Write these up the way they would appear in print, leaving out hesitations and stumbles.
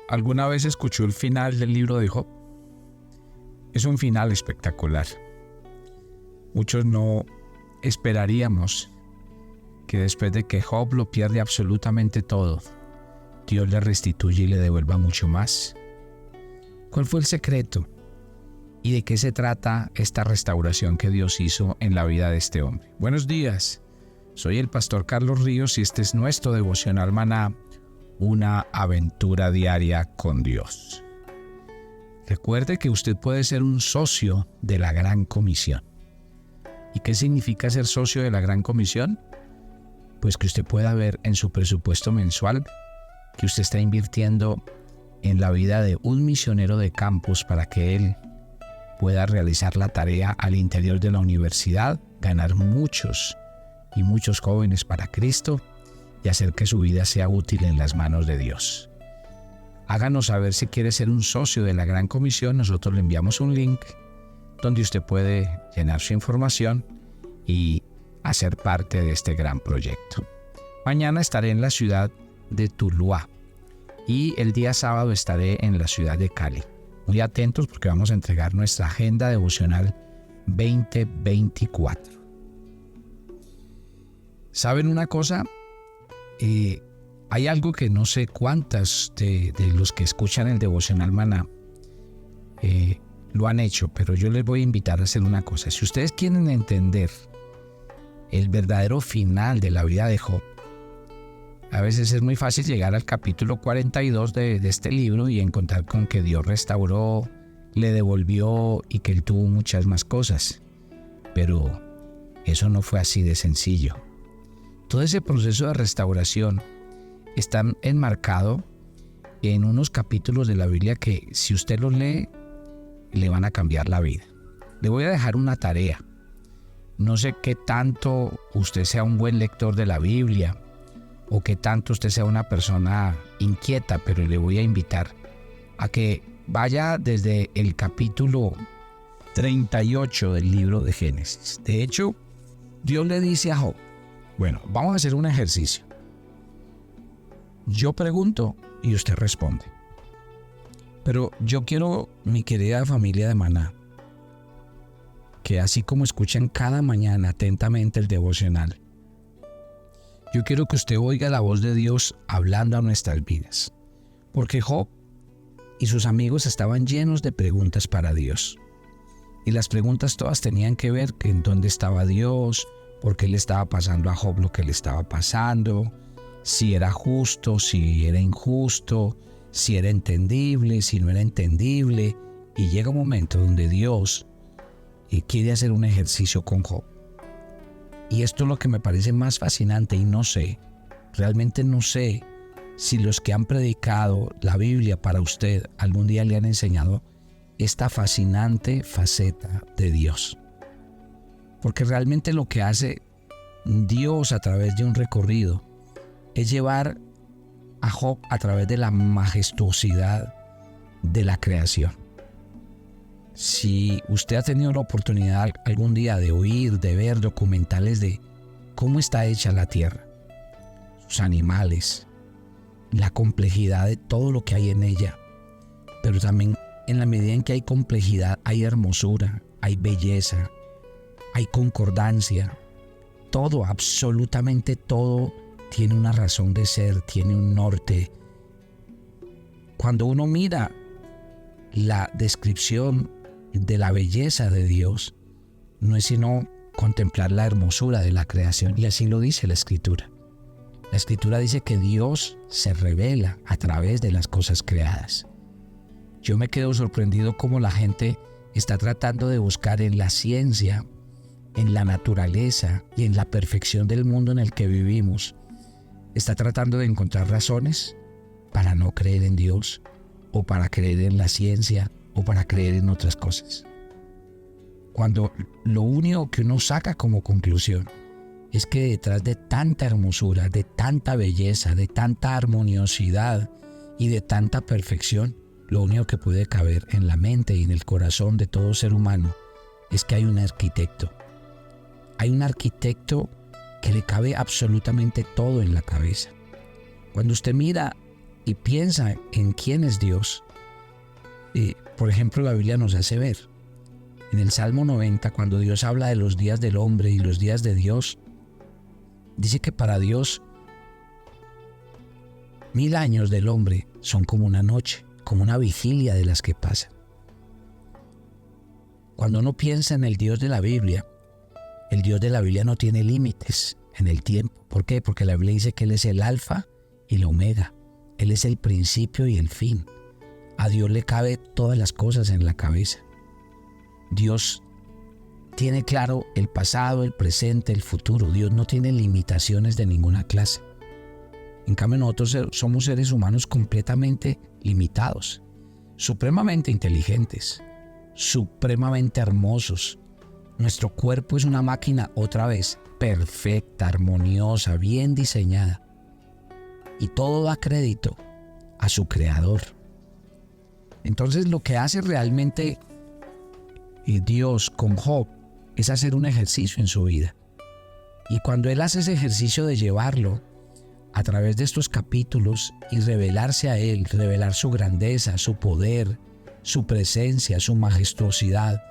¿Alguna vez escuchó el final del libro de Job? Es un final espectacular. Muchos no esperaríamos que después de que Job lo pierde absolutamente todo, Dios le restituye y le devuelva mucho más. ¿Cuál fue el secreto? ¿Y de qué se trata esta restauración que Dios hizo en la vida de este hombre? Buenos días, soy el pastor Carlos Ríos y este es nuestro devocional Maná, una aventura diaria con Dios. Recuerde que usted puede ser un socio de la Gran Comisión. ¿Y qué significa ser socio de la Gran Comisión? Pues que usted pueda ver en su presupuesto mensual que usted está invirtiendo en la vida de un misionero de campus para que él pueda realizar la tarea al interior de la universidad, ganar muchos y muchos jóvenes para Cristo y hacer que su vida sea útil en las manos de Dios. Háganos saber si quiere ser un socio de la Gran Comisión. Nosotros le enviamos un link donde usted puede llenar su información y hacer parte de este gran proyecto. Mañana estaré en la ciudad de Tuluá y el día sábado estaré en la ciudad de Cali. Muy atentos porque vamos a entregar nuestra agenda devocional 2024. ¿Saben una cosa? Hay algo que no sé cuántas de los que escuchan el devocional Maná lo han hecho, pero yo les voy a invitar a hacer una cosa. Si ustedes quieren entender el verdadero final de la vida de Job, a veces es muy fácil llegar al capítulo 42 de este libro y encontrar con que Dios restauró, le devolvió y que él tuvo muchas más cosas. Pero eso no fue así de sencillo. Todo ese proceso de restauración está enmarcado en unos capítulos de la Biblia que si usted los lee, le van a cambiar la vida. Le voy a dejar una tarea. No sé qué tanto usted sea un buen lector de la Biblia o qué tanto usted sea una persona inquieta, pero le voy a invitar a que vaya desde el capítulo 38 del libro de Génesis. De hecho, Dios le dice a Job, bueno, vamos a hacer un ejercicio. Yo pregunto y usted responde. Pero yo quiero, mi querida familia de Maná, que así como escuchan cada mañana atentamente el devocional, yo quiero que usted oiga la voz de Dios hablando a nuestras vidas. Porque Job y sus amigos estaban llenos de preguntas para Dios. Y las preguntas todas tenían que ver que en dónde estaba Dios, por qué le estaba pasando a Job lo que le estaba pasando, si era justo, si era injusto, si era entendible, si no era entendible. Y llega un momento donde Dios quiere hacer un ejercicio con Job. Y esto es lo que me parece más fascinante y no sé, realmente no sé si los que han predicado la Biblia para usted algún día le han enseñado esta fascinante faceta de Dios. Porque realmente lo que hace Dios a través de un recorrido es llevar a Job a través de la majestuosidad de la creación. Si usted ha tenido la oportunidad algún día de oír, de ver documentales de cómo está hecha la tierra, sus animales, la complejidad de todo lo que hay en ella, pero también en la medida en que hay complejidad hay hermosura, hay belleza, hay concordancia, todo, absolutamente todo tiene una razón de ser, tiene un norte. Cuando uno mira la descripción de la belleza de Dios, no es sino contemplar la hermosura de la creación, y así lo dice la Escritura. La Escritura dice que Dios se revela a través de las cosas creadas. Yo me quedo sorprendido cómo la gente está tratando de buscar en la ciencia, en la naturaleza y en la perfección del mundo en el que vivimos. Está tratando de encontrar razones para no creer en Dios, o para creer en la ciencia, o para creer en otras cosas. Cuando lo único que uno saca como conclusión es que detrás de tanta hermosura, de tanta belleza, de tanta armoniosidad y de tanta perfección, lo único que puede caber en la mente y en el corazón de todo ser humano es que hay un arquitecto. Hay un arquitecto que le cabe absolutamente todo en la cabeza. Cuando usted mira y piensa en quién es Dios, por ejemplo, la Biblia nos hace ver en el Salmo 90, cuando Dios habla de los días del hombre y los días de Dios, dice que para Dios 1000 años del hombre son como una noche, como una vigilia de las que pasan. Cuando uno piensa en el Dios de la Biblia no tiene límites en el tiempo. ¿Por qué? Porque la Biblia dice que Él es el alfa y la omega. Él es el principio y el fin. A Dios le cabe todas las cosas en la cabeza. Dios tiene claro el pasado, el presente, el futuro. Dios no tiene limitaciones de ninguna clase. En cambio, nosotros somos seres humanos completamente limitados, supremamente inteligentes, supremamente hermosos. Nuestro cuerpo es una máquina, otra vez, perfecta, armoniosa, bien diseñada. Y todo da crédito a su creador. Entonces, lo que hace realmente Dios con Job es hacer un ejercicio en su vida. Y cuando Él hace ese ejercicio de llevarlo a través de estos capítulos y revelarse a Él, revelar su grandeza, su poder, su presencia, su majestuosidad,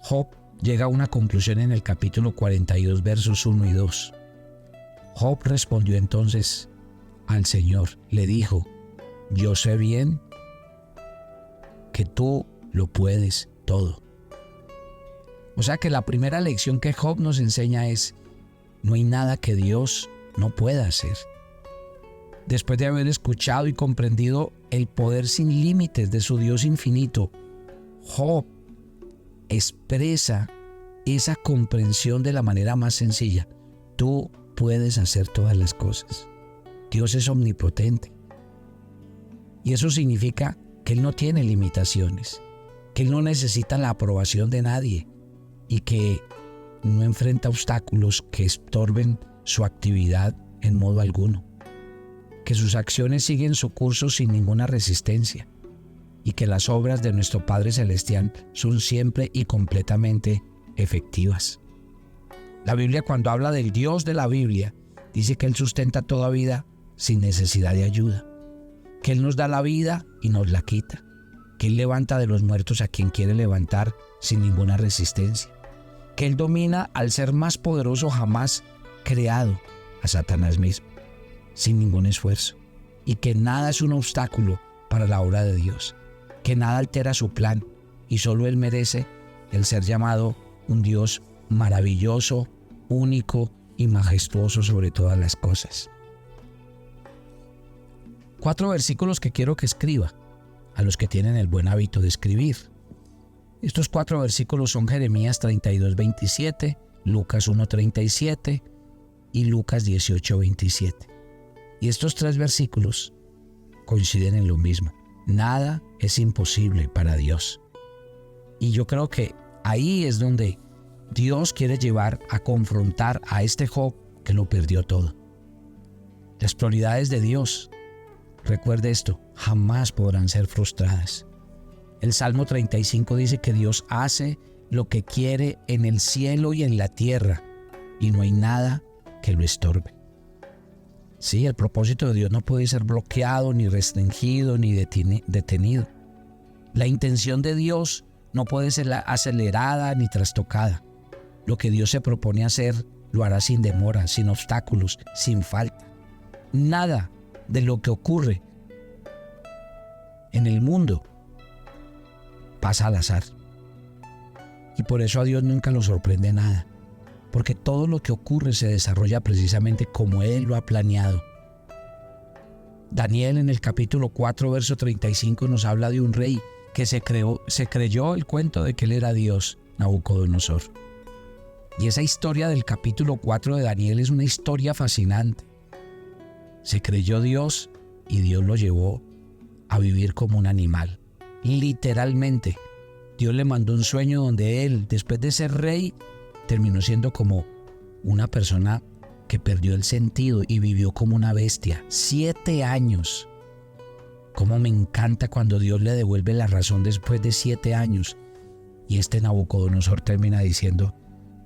Job llega a una conclusión en el capítulo 42, versos 1 y 2. Job respondió entonces al Señor, le dijo: yo sé bien que tú lo puedes todo. O sea que la primera lección que Job nos enseña es: no hay nada que Dios no pueda hacer. Después de haber escuchado y comprendido el poder sin límites de su Dios infinito, Job expresa esa comprensión de la manera más sencilla. Tú puedes hacer todas las cosas. Dios es omnipotente. Y eso significa que Él no tiene limitaciones, que Él no necesita la aprobación de nadie y que no enfrenta obstáculos que estorben su actividad en modo alguno, que sus acciones siguen su curso sin ninguna resistencia y que las obras de nuestro Padre Celestial son siempre y completamente efectivas. La Biblia, cuando habla del Dios de la Biblia, dice que Él sustenta toda vida sin necesidad de ayuda, que Él nos da la vida y nos la quita, que Él levanta de los muertos a quien quiere levantar sin ninguna resistencia, que Él domina al ser más poderoso jamás creado, a Satanás mismo, sin ningún esfuerzo, y que nada es un obstáculo para la obra de Dios, que nada altera su plan y solo Él merece el ser llamado un Dios maravilloso, único y majestuoso sobre todas las cosas. 4 versículos que quiero que escriba, a los que tienen el buen hábito de escribir. Estos 4 versículos son Jeremías 32:27, Lucas 1:37 y Lucas 18:27. Y estos 3 versículos coinciden en lo mismo. Nada es imposible para Dios. Y yo creo que ahí es donde Dios quiere llevar a confrontar a este Job que lo perdió todo. Las prioridades de Dios, recuerde esto, jamás podrán ser frustradas. El Salmo 35 dice que Dios hace lo que quiere en el cielo y en la tierra, y no hay nada que lo estorbe. Sí, el propósito de Dios no puede ser bloqueado, ni restringido, ni detenido. La intención de Dios no puede ser acelerada ni trastocada. Lo que Dios se propone hacer, lo hará sin demora, sin obstáculos, sin falta. Nada de lo que ocurre en el mundo pasa al azar. Y por eso a Dios nunca lo sorprende nada, porque todo lo que ocurre se desarrolla precisamente como Él lo ha planeado. Daniel, en el capítulo 4, verso 35, nos habla de un rey que se creyó el cuento de que él era Dios, Nabucodonosor. Y esa historia del capítulo 4 de Daniel es una historia fascinante. Se creyó Dios y Dios lo llevó a vivir como un animal. Literalmente, Dios le mandó un sueño donde él, después de ser rey, terminó siendo como una persona que perdió el sentido y vivió como una bestia. 7 años. Cómo me encanta cuando Dios le devuelve la razón después de 7 años. Y este Nabucodonosor termina diciendo: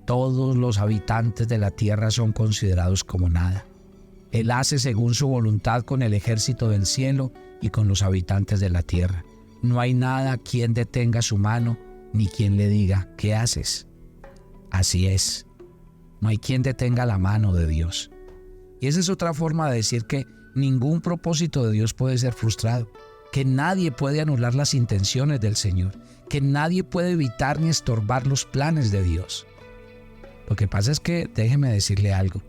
todos los habitantes de la tierra son considerados como nada. Él hace según su voluntad con el ejército del cielo y con los habitantes de la tierra. No hay nada quien detenga su mano, ni quien le diga, ¿qué haces? Así es. No hay quien detenga la mano de Dios. Y esa es otra forma de decir que ningún propósito de Dios puede ser frustrado, que nadie puede anular las intenciones del Señor, que nadie puede evitar ni estorbar los planes de Dios. Lo que pasa es que, déjeme decirle algo,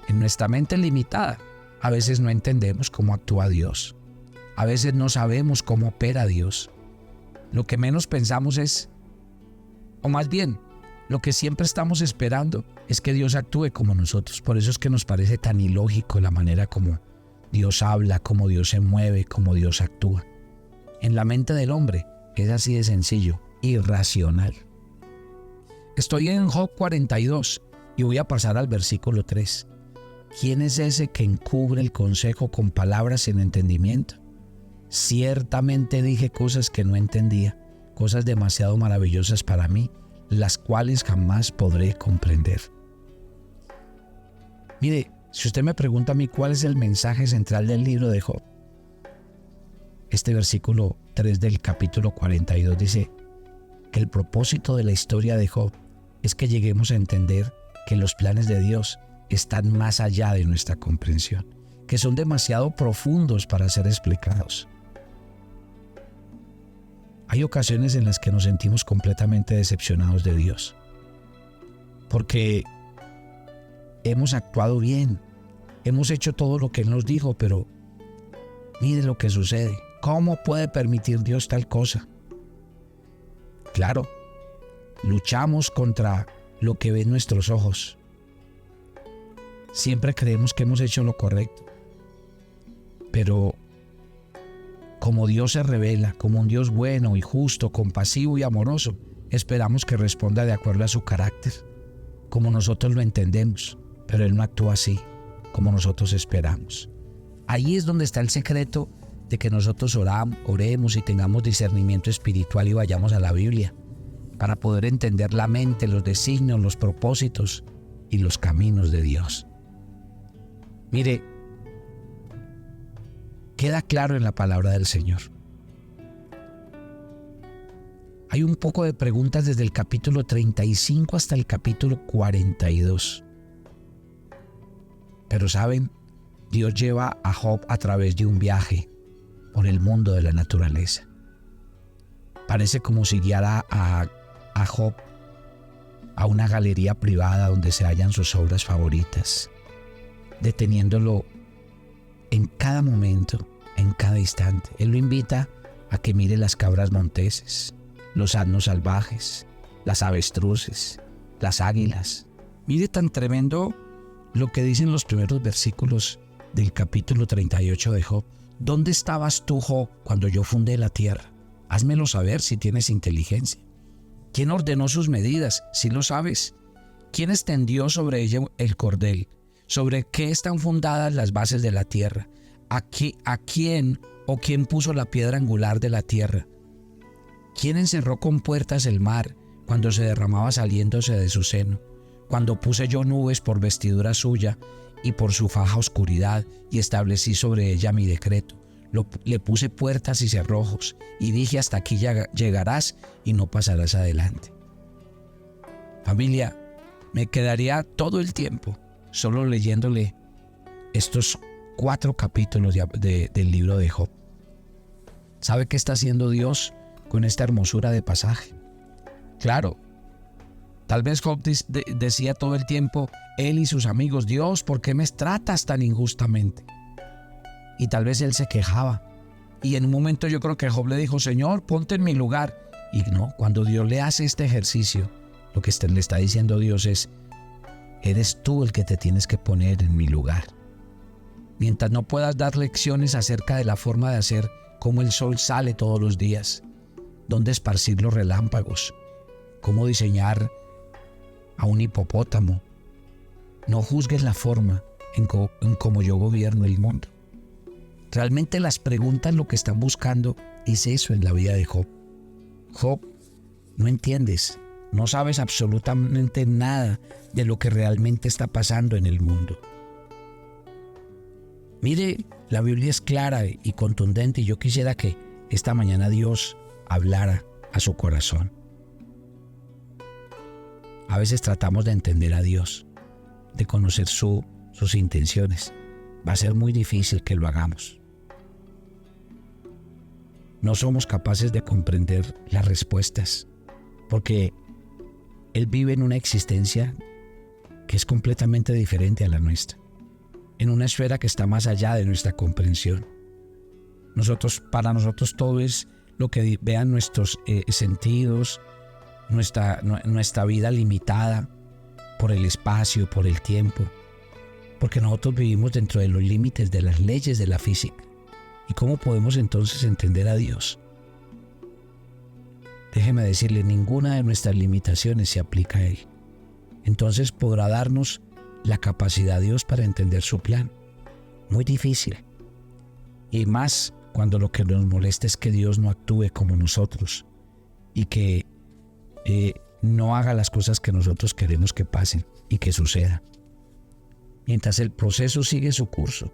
en nuestra mente limitada, a veces no entendemos cómo actúa Dios. A veces no sabemos cómo opera Dios. Lo que menos pensamos es, o más bien, lo que siempre estamos esperando es que Dios actúe como nosotros. Por eso es que nos parece tan ilógico la manera como Dios habla, como Dios se mueve, como Dios actúa. En la mente del hombre es así de sencillo, irracional. Estoy en Job 42 y voy a pasar al versículo 3. ¿Quién es ese que encubre el consejo con palabras sin entendimiento? Ciertamente dije cosas que no entendía, cosas demasiado maravillosas para mí, las cuales jamás podré comprender. Mire, si usted me pregunta a mí cuál es el mensaje central del libro de Job, este versículo 3 del capítulo 42 dice que el propósito de la historia de Job es que lleguemos a entender que los planes de Dios están más allá de nuestra comprensión, que son demasiado profundos para ser explicados. Hay ocasiones en las que nos sentimos completamente decepcionados de Dios, porque hemos actuado bien, hemos hecho todo lo que Él nos dijo, pero mire lo que sucede. ¿Cómo puede permitir Dios tal cosa? Claro, luchamos contra lo que ven nuestros ojos. Siempre creemos que hemos hecho lo correcto, pero como Dios se revela como un Dios bueno y justo, compasivo y amoroso, esperamos que responda de acuerdo a su carácter, como nosotros lo entendemos, pero Él no actúa así, como nosotros esperamos. Ahí es donde está el secreto de que nosotros oremos y tengamos discernimiento espiritual y vayamos a la Biblia, para poder entender la mente, los designios, los propósitos y los caminos de Dios. Mire, queda claro en la palabra del Señor. Hay un poco de preguntas desde el capítulo 35 hasta el capítulo 42. Pero saben, Dios lleva a Job a través de un viaje por el mundo de la naturaleza. Parece como si guiara a Job a una galería privada donde se hallan sus obras favoritas, deteniéndolo en cada momento, en cada instante. Él lo invita a que mire las cabras monteses, los asnos salvajes, las avestruces, las águilas. Mire tan tremendo lo que dicen los primeros versículos del capítulo 38 de Job. ¿Dónde estabas tú, Job, cuando yo fundé la tierra? Házmelo saber si tienes inteligencia. ¿Quién ordenó sus medidas, si lo sabes? ¿Quién extendió sobre ella el cordel? ¿Sobre qué están fundadas las bases de la tierra? ¿A quién o quién puso la piedra angular de la tierra? ¿Quién encerró con puertas el mar cuando se derramaba saliéndose de su seno? Cuando puse yo nubes por vestidura suya y por su faja oscuridad, y establecí sobre ella mi decreto. Le puse puertas y cerrojos, y dije: hasta aquí llegarás y no pasarás adelante. Familia, me quedaría todo el tiempo solo leyéndole estos 4 capítulos del libro de Job. ¿Sabe qué está haciendo Dios con esta hermosura de pasaje? Claro, tal vez Job decía todo el tiempo, él y sus amigos: Dios, ¿por qué me tratas tan injustamente? Y tal vez él se quejaba. Y en un momento yo creo que Job le dijo: Señor, ponte en mi lugar. Y no, cuando Dios le hace este ejercicio, lo que le está diciendo Dios es: eres tú el que te tienes que poner en mi lugar. Mientras no puedas dar lecciones acerca de la forma de hacer, cómo el sol sale todos los días, dónde esparcir los relámpagos, cómo diseñar a un hipopótamo, no juzgues la forma en cómo yo gobierno el mundo. Realmente las preguntas lo que están buscando es eso en la vida de Job. Job, no entiendes, no sabes absolutamente nada de lo que realmente está pasando en el mundo. Mire, la Biblia es clara y contundente y yo quisiera que esta mañana Dios hablara a su corazón. A veces tratamos de entender a Dios, de conocer sus intenciones. Va a ser muy difícil que lo hagamos. No somos capaces de comprender las respuestas, porque Él vive en una existencia que es completamente diferente a la nuestra, en una esfera que está más allá de nuestra comprensión. Para nosotros todo es lo que vean nuestros sentidos, nuestra vida limitada por el espacio, por el tiempo, porque nosotros vivimos dentro de los límites de las leyes de la física. ¿Y cómo podemos entonces entender a Dios? Déjeme decirle, ninguna de nuestras limitaciones se aplica a Él. Entonces podrá darnos la capacidad de Dios para entender su plan. Muy difícil. Y más cuando lo que nos molesta es que Dios no actúe como nosotros y que no haga las cosas que nosotros queremos que pasen y que suceda. Mientras el proceso sigue su curso,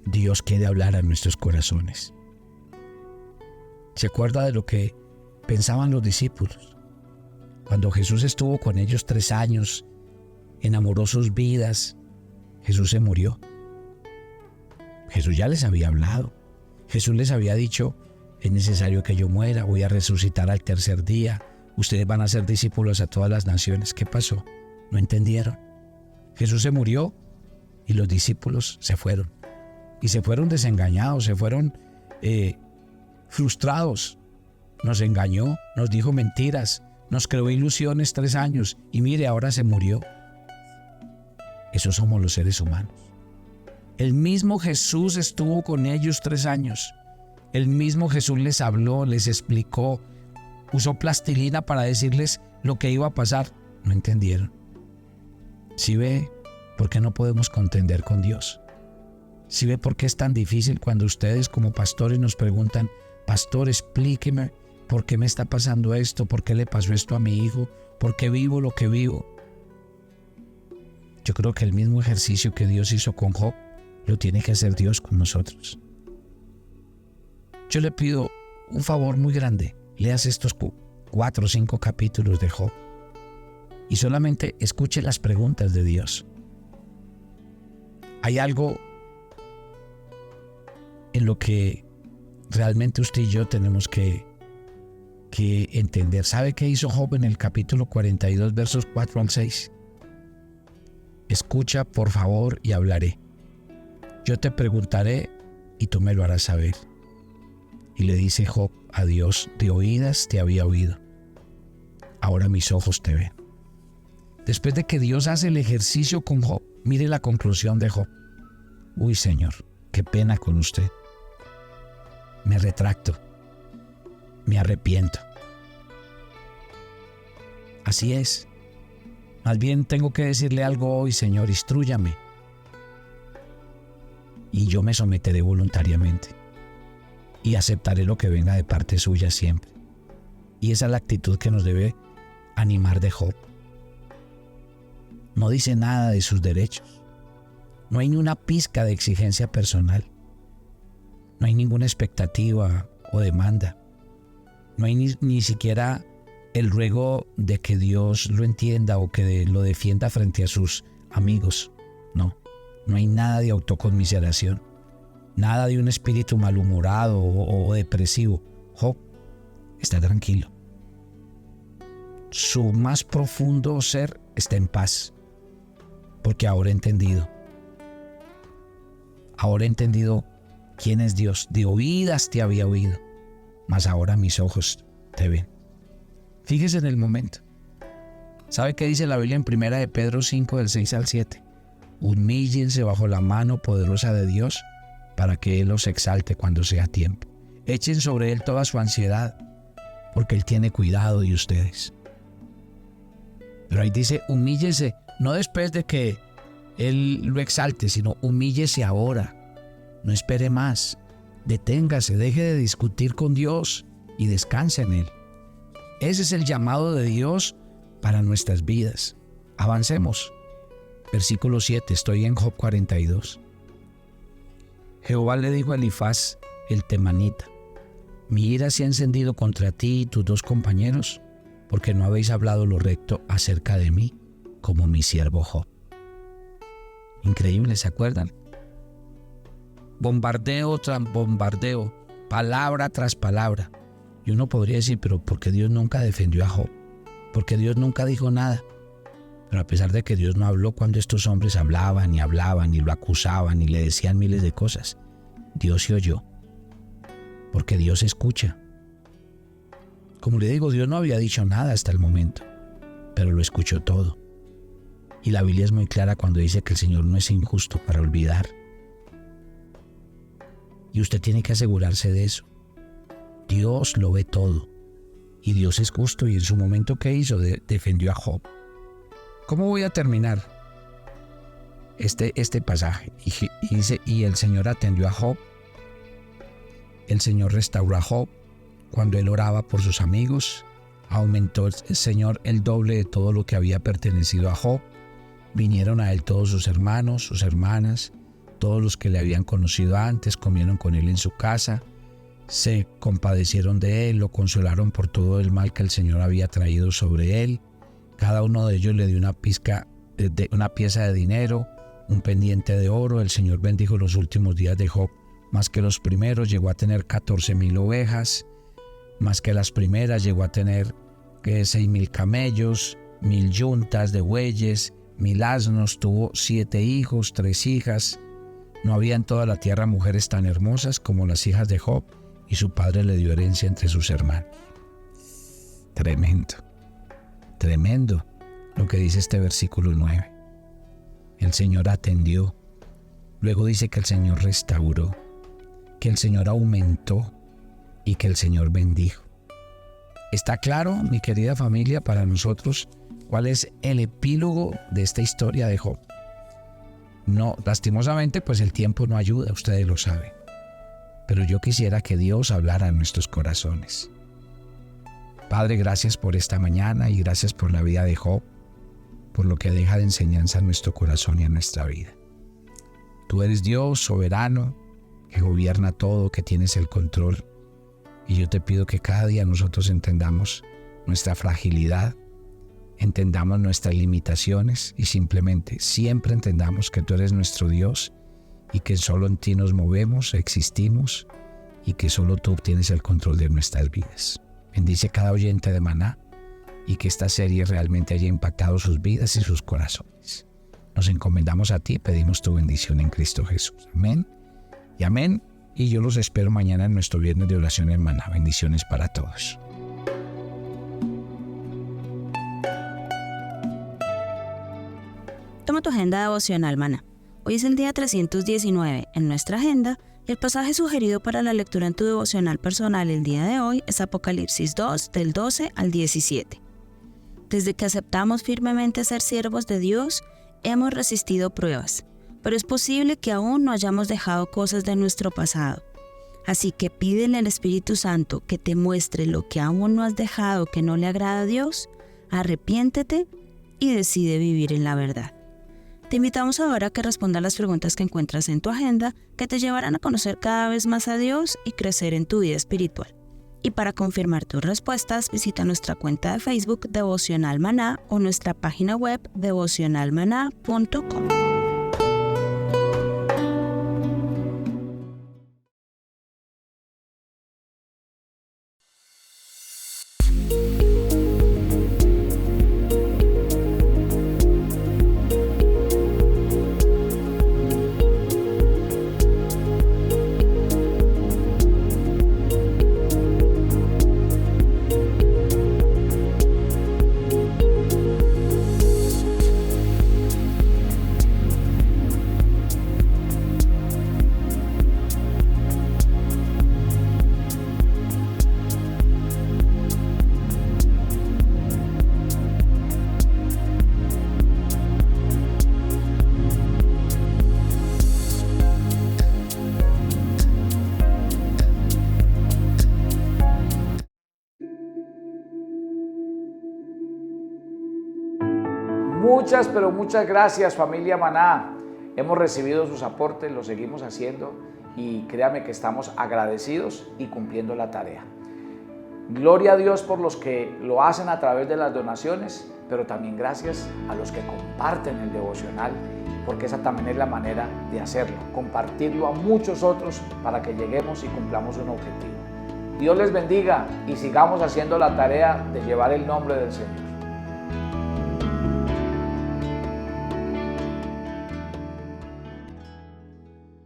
Dios quiere hablar a nuestros corazones. ¿Se acuerda de lo que pensaban los discípulos? Cuando Jesús estuvo con ellos 3 años, enamoró sus vidas, Jesús se murió. Jesús ya les había hablado. Jesús les había dicho, es necesario que yo muera, voy a resucitar al 3er día, ustedes van a ser discípulos a todas las naciones. ¿Qué pasó? No entendieron. Jesús se murió y los discípulos se fueron. Y se fueron desengañados, se fueron frustrados. Nos engañó, nos dijo mentiras, nos creó ilusiones 3 años y mire, ahora se murió. Esos somos los seres humanos. El mismo Jesús estuvo con ellos 3 años. El mismo Jesús les habló, les explicó, usó plastilina para decirles lo que iba a pasar. No entendieron. ¿Sí ve por qué no podemos contender con Dios? ¿Sí ve por qué es tan difícil cuando ustedes como pastores nos preguntan, pastor, explíqueme por qué me está pasando esto, por qué le pasó esto a mi hijo, por qué vivo lo que vivo? Yo creo que el mismo ejercicio que Dios hizo con Job, lo tiene que hacer Dios con nosotros. Yo le pido un favor muy grande, leas estos 4 o 5 capítulos de Job y solamente escuche las preguntas de Dios. Hay algo en lo que realmente usted y yo tenemos que entender. ¿Sabe qué hizo Job en el capítulo 42, versos 4 al 6? Escucha, por favor, y hablaré. Yo te preguntaré y tú me lo harás saber. Y le dice Job a Dios, de oídas te había oído, ahora mis ojos te ven. Después de que Dios hace el ejercicio con Job, mire la conclusión de Job. Uy, Señor, qué pena con usted. Me retracto, me arrepiento. Así es. Más bien tengo que decirle algo hoy, Señor, instrúyame. Y yo me someteré voluntariamente. Y aceptaré lo que venga de parte suya siempre. Y esa es la actitud que nos debe animar de Job. No dice nada de sus derechos. No hay ni una pizca de exigencia personal. No hay ninguna expectativa o demanda. No hay ni siquiera el ruego de que Dios lo entienda o que lo defienda frente a sus amigos. No hay nada de autoconmiseración. Nada de un espíritu malhumorado o depresivo. Job está tranquilo. Su más profundo ser está en paz. Porque ahora he entendido. Ahora he entendido quién es Dios. De oídas te había oído, mas ahora mis ojos te ven. Fíjese en el momento. ¿Sabe qué dice la Biblia en 1 de Pedro 5, del 6 al 7? Humíllense bajo la mano poderosa de Dios para que Él los exalte cuando sea tiempo. Echen sobre Él toda su ansiedad, porque Él tiene cuidado de ustedes. Pero ahí dice, humíllese, no después de que Él lo exalte, sino humíllese ahora. No espere más. Deténgase, deje de discutir con Dios y descanse en Él. Ese es el llamado de Dios para nuestras vidas. Avancemos. Versículo 7, estoy en Job 42. Jehová le dijo a Elifaz el temanita: mi ira se ha encendido contra ti y tus 2 compañeros, porque no habéis hablado lo recto acerca de mí, como mi siervo Job. Increíble, ¿se acuerdan? Bombardeo tras bombardeo, palabra tras palabra. Y uno podría decir, pero ¿por qué Dios nunca defendió a Job? ¿Por qué Dios nunca dijo nada? Pero a pesar de que Dios no habló cuando estos hombres hablaban y lo acusaban y le decían miles de cosas, Dios se oyó. Porque Dios escucha. Como le digo, Dios no había dicho nada hasta el momento, pero lo escuchó todo. Y la Biblia es muy clara cuando dice que el Señor no es injusto para olvidar. Y usted tiene que asegurarse de eso. Dios lo ve todo. Y Dios es justo, y en su momento, ¿qué hizo? Defendió a Job. ¿Cómo voy a terminar este pasaje? Y dice, y el Señor atendió a Job. El Señor restauró a Job cuando él oraba por sus amigos. Aumentó el Señor el doble de todo lo que había pertenecido a Job. Vinieron a él todos sus hermanos, sus hermanas, todos los que le habían conocido antes, comieron con él en su casa, se compadecieron de él, lo consolaron por todo el mal que el Señor había traído sobre él. Cada uno de ellos le dio una pieza de dinero, un pendiente de oro. El Señor bendijo los últimos días de Job más que los primeros. Llegó a tener 14,000 ovejas, más que las primeras. Llegó a tener 6,000 camellos, 1,000 yuntas de bueyes, 1,000 asnos. Tuvo 7 hijos, 3 hijas. No había en toda la tierra mujeres tan hermosas como las hijas de Job, y su padre le dio herencia entre sus hermanos. Tremendo. Tremendo lo que dice este versículo 9. El Señor atendió. Luego dice que el Señor restauró, que el Señor aumentó y que el Señor bendijo. ¿Está claro, mi querida familia, para nosotros cuál es el epílogo de esta historia de Job? No, lastimosamente, pues el tiempo no ayuda, ustedes lo saben. Pero yo quisiera que Dios hablara en nuestros corazones. Padre, gracias por esta mañana y gracias por la vida de Job, por lo que deja de enseñanza en nuestro corazón y en nuestra vida. Tú eres Dios soberano, que gobierna todo, que tienes el control. Y yo te pido que cada día nosotros entendamos nuestra fragilidad, entendamos nuestras limitaciones y simplemente siempre entendamos que tú eres nuestro Dios y que solo en ti nos movemos, existimos y que solo tú tienes el control de nuestras vidas. Bendice cada oyente de Maná y que esta serie realmente haya impactado sus vidas y sus corazones. Nos encomendamos a ti y pedimos tu bendición en Cristo Jesús. Amén y amén. Y yo los espero mañana en nuestro viernes de oración en Maná. Bendiciones para todos. Toma tu agenda devocional Maná. Hoy es el día 319 en nuestra agenda y el pasaje sugerido para la lectura en tu devocional personal el día de hoy es Apocalipsis 2, del 12 al 17. Desde que aceptamos firmemente ser siervos de Dios, hemos resistido pruebas, pero es posible que aún no hayamos dejado cosas de nuestro pasado. Así que pídele al Espíritu Santo que te muestre lo que aún no has dejado que no le agrada a Dios, arrepiéntete y decide vivir en la verdad. Te invitamos ahora a que respondas las preguntas que encuentras en tu agenda que te llevarán a conocer cada vez más a Dios y crecer en tu vida espiritual. Y para confirmar tus respuestas, visita nuestra cuenta de Facebook Devocional Maná o nuestra página web devocionalmaná.com. Muchas, pero muchas gracias, familia Maná. Hemos recibido sus aportes, lo seguimos haciendo y créame que estamos agradecidos y cumpliendo la tarea. Gloria a Dios por los que lo hacen a través de las donaciones, pero también gracias a los que comparten el devocional, porque esa también es la manera de hacerlo, compartirlo a muchos otros para que lleguemos y cumplamos un objetivo. Dios les bendiga y sigamos haciendo la tarea de llevar el nombre del Señor.